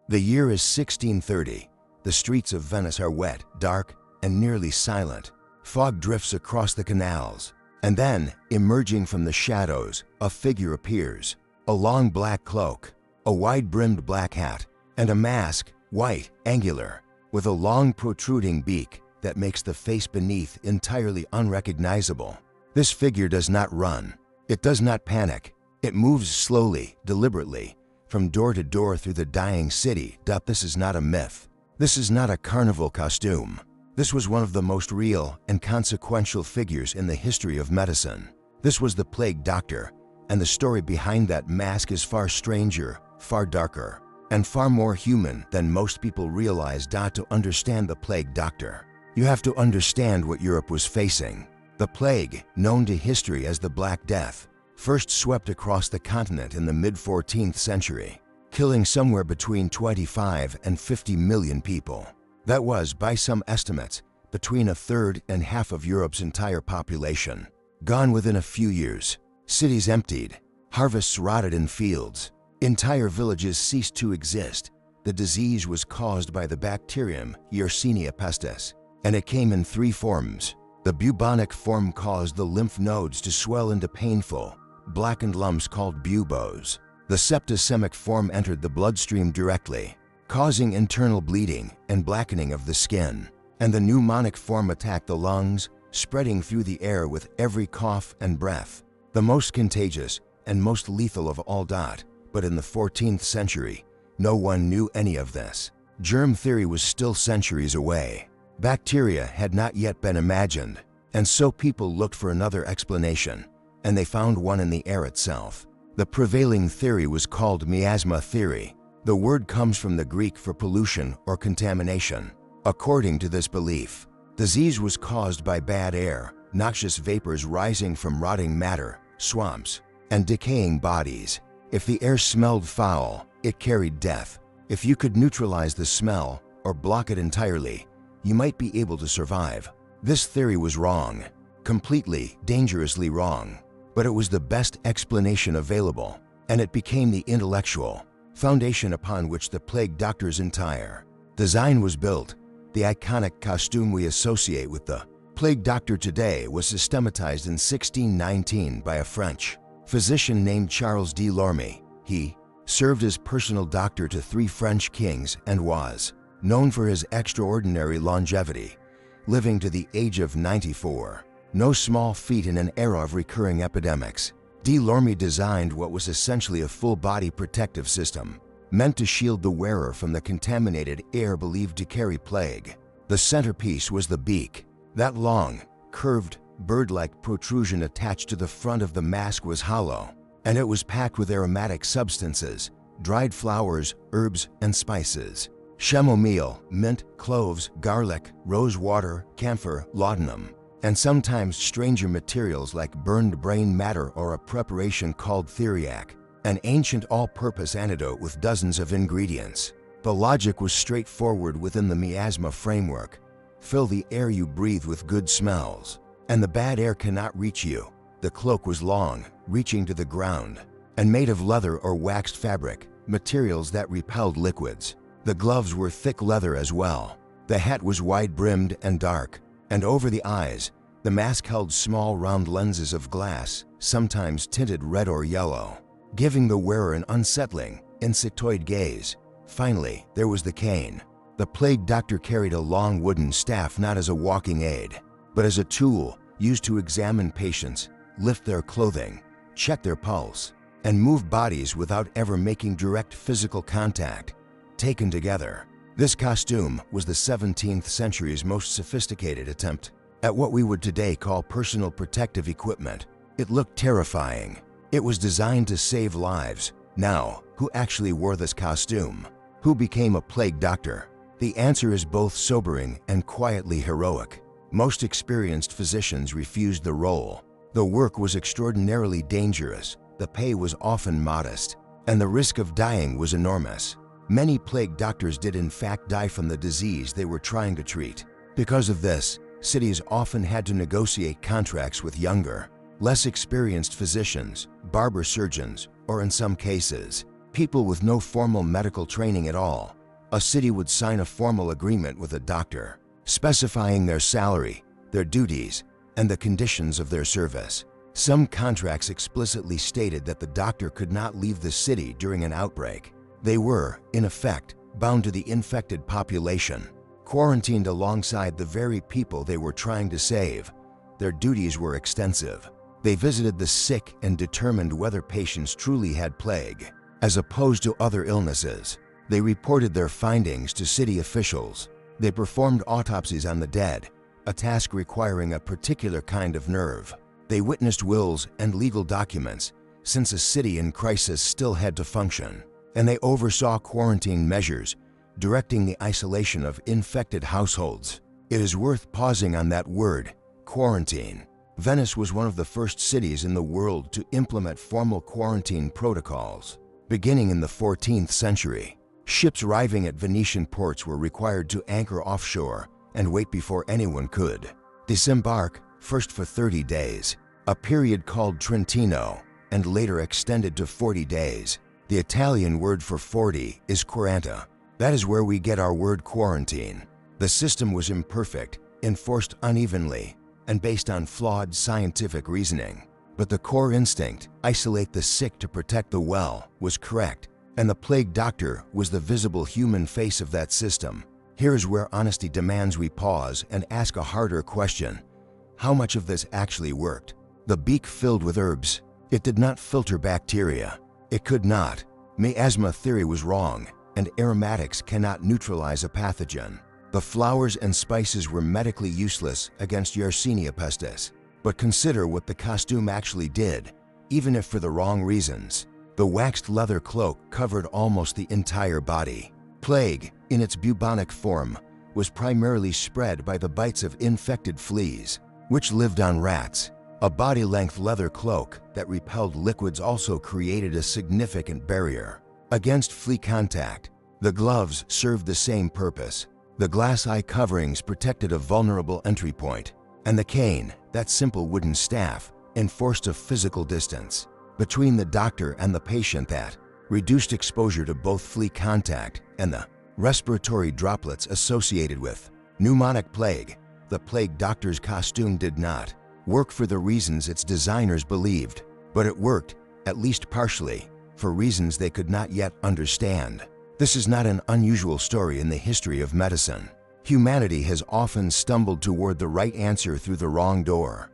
The year is 1630. The streets of Venice are wet, dark, and nearly silent. Fog drifts across the canals. And then, emerging from the shadows, a figure appears. A long black cloak, a wide-brimmed black hat, and a mask, white, angular, with a long protruding beak that makes the face beneath entirely unrecognizable. This figure does not run. It does not panic. It moves slowly, deliberately, from door to door through the dying city. This is not a myth. This is not a carnival costume. This was one of the most real and consequential figures in the history of medicine. This was the plague doctor, and the story behind that mask is far stranger, far darker, and far more human than most people realize. To understand the plague doctor, you have to understand what Europe was facing. The plague, known to history as the Black Death, first swept across the continent in the mid-14th century, killing somewhere between 25 and 50 million people. That was, by some estimates, between a third and half of Europe's entire population. Gone within a few years, cities emptied, harvests rotted in fields, entire villages ceased to exist. The disease was caused by the bacterium Yersinia pestis, and it came in three forms. The bubonic form caused the lymph nodes to swell into painful, blackened lumps called buboes. The septicemic form entered the bloodstream directly, causing internal bleeding and blackening of the skin. And the pneumonic form attacked the lungs, spreading through the air with every cough and breath. The most contagious and most lethal of all. But in the 14th century, no one knew any of this. Germ theory was still centuries away. Bacteria had not yet been imagined, and so people looked for another explanation, and they found one in the air itself. The prevailing theory was called miasma theory. The word comes from the Greek for pollution or contamination. According to this belief, disease was caused by bad air, noxious vapors rising from rotting matter, swamps, and decaying bodies. If the air smelled foul, it carried death. If you could neutralize the smell or block it entirely, you might be able to survive. This theory was wrong, completely, dangerously wrong, but it was the best explanation available, and it became the intellectual foundation upon which the plague doctor's entire design was built. The iconic costume we associate with the plague doctor today was systematized in 1619 by a French physician named Charles de Lorme. He served as personal doctor to 3 French kings and was known for his extraordinary longevity, living to the age of 94. No small feat in an era of recurring epidemics. De Lorme designed what was essentially a full-body protective system, meant to shield the wearer from the contaminated air believed to carry plague. The centerpiece was the beak. That long, curved, bird-like protrusion attached to the front of the mask was hollow, and it was packed with aromatic substances, dried flowers, herbs, and spices. Chamomile, mint, cloves, garlic, rose water, camphor, laudanum, and sometimes stranger materials like burned brain matter or a preparation called theriac, an ancient all-purpose antidote with dozens of ingredients. The logic was straightforward within the miasma framework. Fill the air you breathe with good smells, and the bad air cannot reach you. The cloak was long, reaching to the ground, and made of leather or waxed fabric, materials that repelled liquids. The gloves were thick leather as well. The hat was wide-brimmed and dark, and over the eyes, the mask held small round lenses of glass, sometimes tinted red or yellow, giving the wearer an unsettling, insectoid gaze. Finally, there was the cane. The plague doctor carried a long wooden staff not as a walking aid, but as a tool used to examine patients, lift their clothing, check their pulse, and move bodies without ever making direct physical contact. Taken together, this costume was the 17th century's most sophisticated attempt at what we would today call personal protective equipment. It looked terrifying. It was designed to save lives. Now, who actually wore this costume? Who became a plague doctor? The answer is both sobering and quietly heroic. Most experienced physicians refused the role. The work was extraordinarily dangerous, the pay was often modest, and the risk of dying was enormous. Many plague doctors did in fact die from the disease they were trying to treat. Because of this, cities often had to negotiate contracts with younger, less experienced physicians, barber surgeons, or in some cases, people with no formal medical training at all. a city would sign a formal agreement with a doctor, specifying their salary, their duties, and the conditions of their service. Some contracts explicitly stated that the doctor could not leave the city during an outbreak. They were, in effect, bound to the infected population, quarantined alongside the very people they were trying to save. Their duties were extensive. They visited the sick and determined whether patients truly had plague, as opposed to other illnesses. They reported their findings to city officials. They performed autopsies on the dead, a task requiring a particular kind of nerve. They witnessed wills and legal documents, since a city in crisis still had to function. And they oversaw quarantine measures, directing the isolation of infected households. It is worth pausing on that word, quarantine. Venice was one of the first cities in the world to implement formal quarantine protocols. Beginning in the 14th century, ships arriving at Venetian ports were required to anchor offshore and wait before anyone could disembark, first for 30 days, a period called Trentino, and later extended to 40 days. The Italian word for 40 is quaranta. That is where we get our word quarantine. The system was imperfect, enforced unevenly, and based on flawed scientific reasoning. But the core instinct, isolate the sick to protect the well, was correct, and the plague doctor was the visible human face of that system. Here is where honesty demands we pause and ask a harder question. How much of this actually worked? The beak filled with herbs. It did not filter bacteria. It could not. Miasma theory was wrong, and aromatics cannot neutralize a pathogen. The flowers and spices were medically useless against Yersinia pestis. But consider what the costume actually did, even if for the wrong reasons. The waxed leather cloak covered almost the entire body. Plague, in its bubonic form, was primarily spread by the bites of infected fleas, which lived on rats. A body-length leather cloak that repelled liquids also created a significant barrier against flea contact. The gloves served the same purpose. The glass eye coverings protected a vulnerable entry point, and the cane, that simple wooden staff, enforced a physical distance between the doctor and the patient that reduced exposure to both flea contact and the respiratory droplets associated with pneumonic plague. The plague doctor's costume did not work for the reasons its designers believed, but it worked, at least partially, for reasons they could not yet understand. This is not an unusual story in the history of medicine. Humanity has often stumbled toward the right answer through the wrong door.